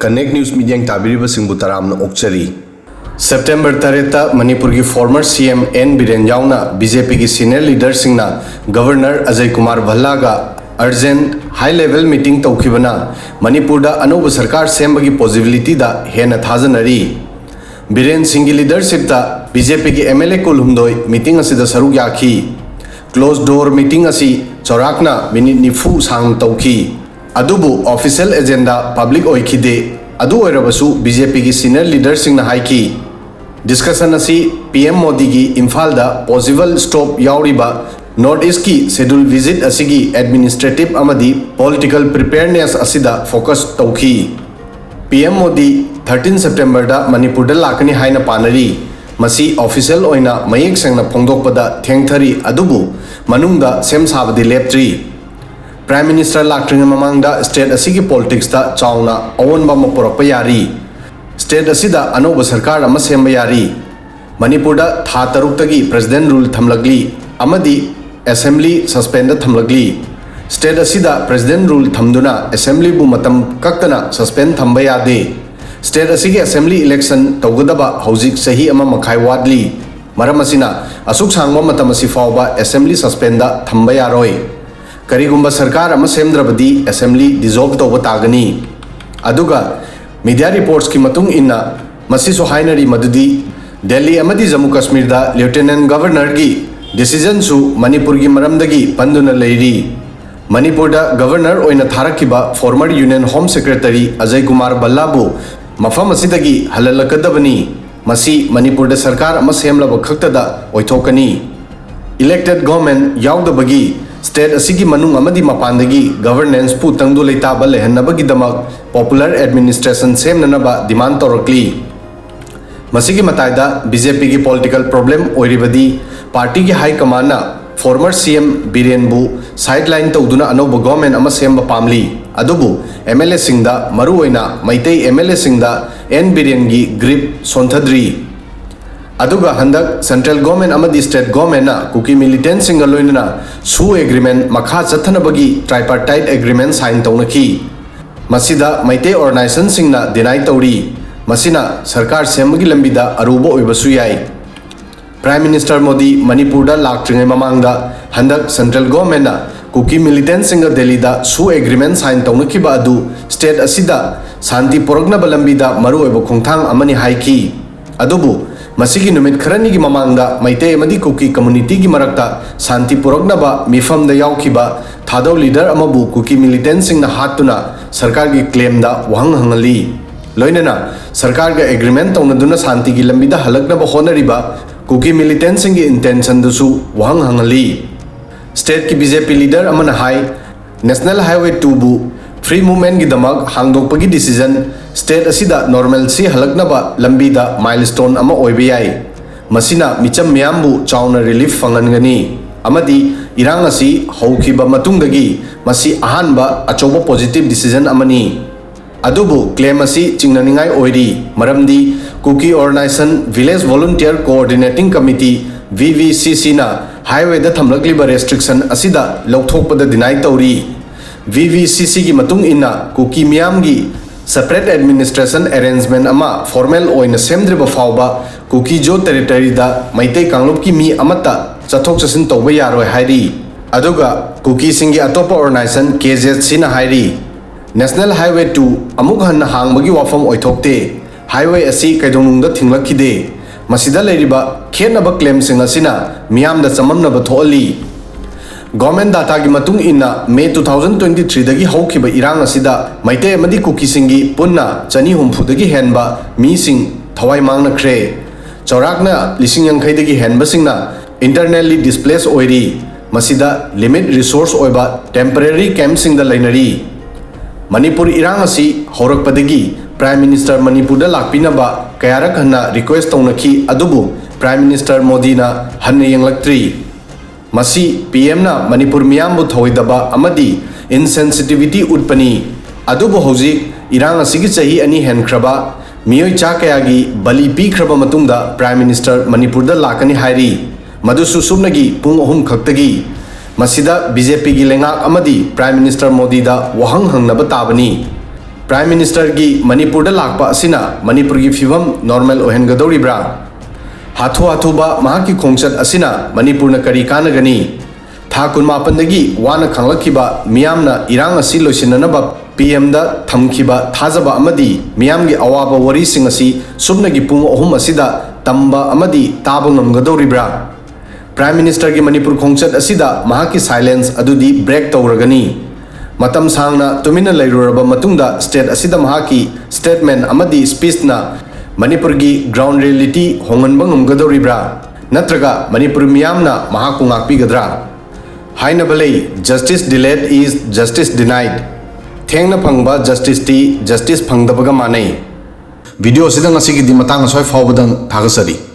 connect news media ताबीरिबसिंगबु तरामना ओक्चरी सेप्टेम्बर 3 मणिपुर की फॉर्मर सीएम एन बीरेन याउना बीजेपी की सीनियर लीडर सिंगना गवर्नर अजय कुमार भल्लागा अर्जेंट हाई लेवल मीटिंग तौखिबना मणिपुर अनौब सरकार सेंबगी पॉसिबिलिटी दा हेना थाजनरी बीरेन सिंह की लीडरशिप दा बीजेपी की एमएलए कुल हुंदोय मीटिंग असिदा सरुक याखी क्लोज डोर मीटिंग असी चौराकना मिनिट निफु सांग तौखी अदुबु ऑफिशियल एजेंडा पब्लिक ओइखिदे अदु ओइरबसु बीजेपी की सीनियर लीडर सिंगना हाइकी डिस्कशन असी पीएम मोदी की इम्फाल दा पॉसिबल स्टॉप याउरिबा नॉर्थ ईस्ट की शेड्यूल विजिट असिगी एडमिनिस्ट्रेटिव अमदी पॉलिटिकल प्रिपेयरनेस असिदा फोकस तौखी पीएम मोदी 13 सितंबर दा मणिपुर दा लाकनी हाइना पानरी मसी ऑफिशियल ओइना मयेक सेंगना फोंदोकपदा थेंगथरी अदुबु मनुंगदा सेम साबदि लेप्ट्री प्राइम मिनिस्टर लाक्ट्रिंग ममांगदा स्टेट असिगी पॉलिटिक्स दा चाउना अवोनबा मपुरप यारी स्टेट असिदा अनौब सरकार अमा सेंब यारी मणिपुर दा था तरुक्तगी प्रेसिडेंट रूल थमलगली अमदी असेंबली सस्पेंड थमलगली स्टेट असिदा प्रेसिडेंट रूल थमदुना असेंबली बु मतम कक्तना सस्पेंड थंबा यादे स्टेट असिगी असेंबली इलेक्शन तौगदबा हौजिक सही अमा मखाई वादली मरम असिना असुक सांगबा मतम असि फावबा असेंबली सस्पेंड थंबा यारोय करीगुंबा सरकार अमा सेमद्रबदी असेंबली डिसॉल्व तौबा तागनी अदुगा मीडिया रिपोर्ट्स की मतुंग इन्ना मसिसो हाइनरी मदुदी दिल्ली अमदी जम्मू कश्मीर दा लेफ्टिनेंट गवर्नर की डिसीजन सु मणिपुर की मरमदगी पंदुना लेरी मणिपुर दा गवर्नर ओइना थारकिबा former union home secretary Ajay Kumar भल्लाबु मफम असिदगी हललकदबनी मसी मणिपुर दा सरकार अमा सेमलब खक्तदा ओइथोकनी इलेक्टेड गवर्नमेंट याउदबगी स्टेट असिगी मनुंग अमदी मपानदगी गवर्नेंस पु तंगदु लेताबा लेहन्नबगीदमक पॉपुलर एडमिनिस्ट्रेशन सेमननबा डिमांड तौरक्ली मसिगी मतायदा बीजेपी की पॉलिटिकल प्रॉब्लम ओइरिबदी पार्टी की हाई कमांडना फॉर्मर सीएम बीरेनबु साइडलाइन तौदुना अनौब गवर्नमेंट अमा सेंबा पामली अदुबु एमएलए सिंगदा मरु ओइना मैतेई एमएलए सिंगदा एन बीरेन की ग्रिप सोंथद्री अदुगा हंदक सेंट्रल गवर्नमेंट अमदी स्टेट गवर्नमेंट ना कुकी मिलिटेंट सिंगल लोइनना सु एग्रीमेंट मखा चथनबगी ट्राइपार्टाइट एग्रीमेंट साइन तौनखी मसिदा मैतेई ऑर्गेनाइजेशन सिंगना डिनाई तौरी मसिना सरकार सेमगी लंबिदा अरुबो ओइबसु याई प्राइम मिनिस्टर मोदी मणिपुर दा लाक्ट्रिंगे ममांगदा हंदक सेंट्रल गवर्नमेंट ना कुकी मिलिटेंट सिंग दिल्ली दा सु एग्रीमेंट साइन तौनखिबा अदु स्टेट असिदा शांति पोरकनबा लंबिदा मरु ओइबो खोंथांग अमनि हाइकी अदुबु मसिगी नुमित खरनी की ममांगदा मैतेई अमदी कुकी कम्युनिटी की मरक्ता शांति पुरकनबा मिफमदा याउखिबा थादौ लीडर अमबु कुकी मिलिटेंट सिंगना हातुना सरकार की क्लेम दा वहंग हंगली लोइनना सरकार का एग्रीमेंट तौनदुना शांति की लंबिदा हलकनबा होनरिबा कुकी मिलिटेंट सिंग की इंटेंशन दुसु वहंग हंगली स्टेट की बीजेपी लीडर अमना हाई नेशनल हाईवे 2 बु फ्री मूवमेंट की दमक हांगदोकपगी डिसीजन स्टेट असिदा नॉर्मलसी हलकनबा लंबीदा माइलस्टोन अमा ओइबे याई मसिना मिचम मियामबु चाउना रिलीफ फंगनगनी अमदी इरांग असी हौखिबा मतुंगदगी मसी अहानबा अचौबा पॉजिटिव डिसीजन अमनी अदुबु क्लेम असी चिंगननिंगाई ओइरी मरमदी Kuki organisation village volunteer coordinating committee VVCC ना हाईवे दा थमलकलिबा रेस्ट्रिक्शन असिदा लौथोकपदा डिनाई तौरी VVCC की मतुंग इन्ना कुकी मियामगी सेपरेट एडमिनिस्ट्रेशन अरेंजमेंट अमा फॉर्मल ओइना सेमद्रिबा फावबा कुकी जो टेरिटरी दा मैतेई कांगलुप की मी अमता चथोक चसिन तौबा यारोय हाइरी अदुगा कुकी सिंगी अतोपा ऑर्गेनाइजेशन KZC ना हाइरी नेशनल हाईवे 2 अमुक हन्ना हांगबगी वाफम ओइथोकते हाईवे असी कैदोंनुंगदा थिंगलखिदे मसिदा लेरिबा खेनबा क्लेम सिंग असिना मियामदा चममनबा थोअली गवर्नमेंट डाटा की मतुंग इन्ना मे 2023 दगी हौखिबा इरांग असिदा मैतेई अमदी कुकी सिंगी पुन्ना चनी हुमफुदगी हेनबा मी सिंग थवाई मांगनख्रे चौराकना लिसिंग यंखै दगी हेनबा सिंगना इंटरनली डिस्प्लेस ओइरी मसिदा लिमिट रिसोर्स ओइबा टेम्परेरी कैंप सिंग दा लैनरी मणिपुर इरांग असी हौरकपदगी प्राइम मिनिस्टर मणिपुर दा लाकपिनबा कयारक हन्ना रिक्वेस्ट तौनखी अदुबु प्राइम मिनिस्टर मोदी ना हन्ना यंगलक्ट्री मसी पीएम ना मणिपुर मियामबु थौइदबा अमदी इनसेंसिटिविटी उत्पनी अदुबु हौजिक इरांग असिगी चही अनि हेनख्रबा मियोय चा कयागी बलि पीख्रबा मतुंगदा प्राइम मिनिस्टर मणिपुर दा लाकनी हाइरी मदुसु सुमनगी पुंग अहुम खक्तगी मसीदा बीजेपी की लेंगाक अमदी प्राइम मिनिस्टर मोदी दा वहंग हंगनब ताबनी Prime Minister gi Manipur da lakpa asina Manipur gi fivam normal ohengadoribra hathu ba mahaki khongchat asina Manipur na kari kanagani tha kunmapandagi wana khanglakiba Miyamna irang asi loisinanaba PM da thamkiba thajaba amadi Miyam gi awaba wari sing asi subnagi pung ohum asida tamba amadi taba ngamgadoribra Prime Minister gi Manipur khongchat asida mahaki silence adudi break tawragani matam sangna tumina lairuraba matungda state asida mahaki statement amadi speech na Manipur gi ground reality honganba ngamgadoribra natraga Manipur Miyamna mahaku Ngakpigdra haina balei justice delayed is justice denied thengna phangba justice ti justice phangdabaga manai video sida ngasi gi di matang soi fawbadang thagasari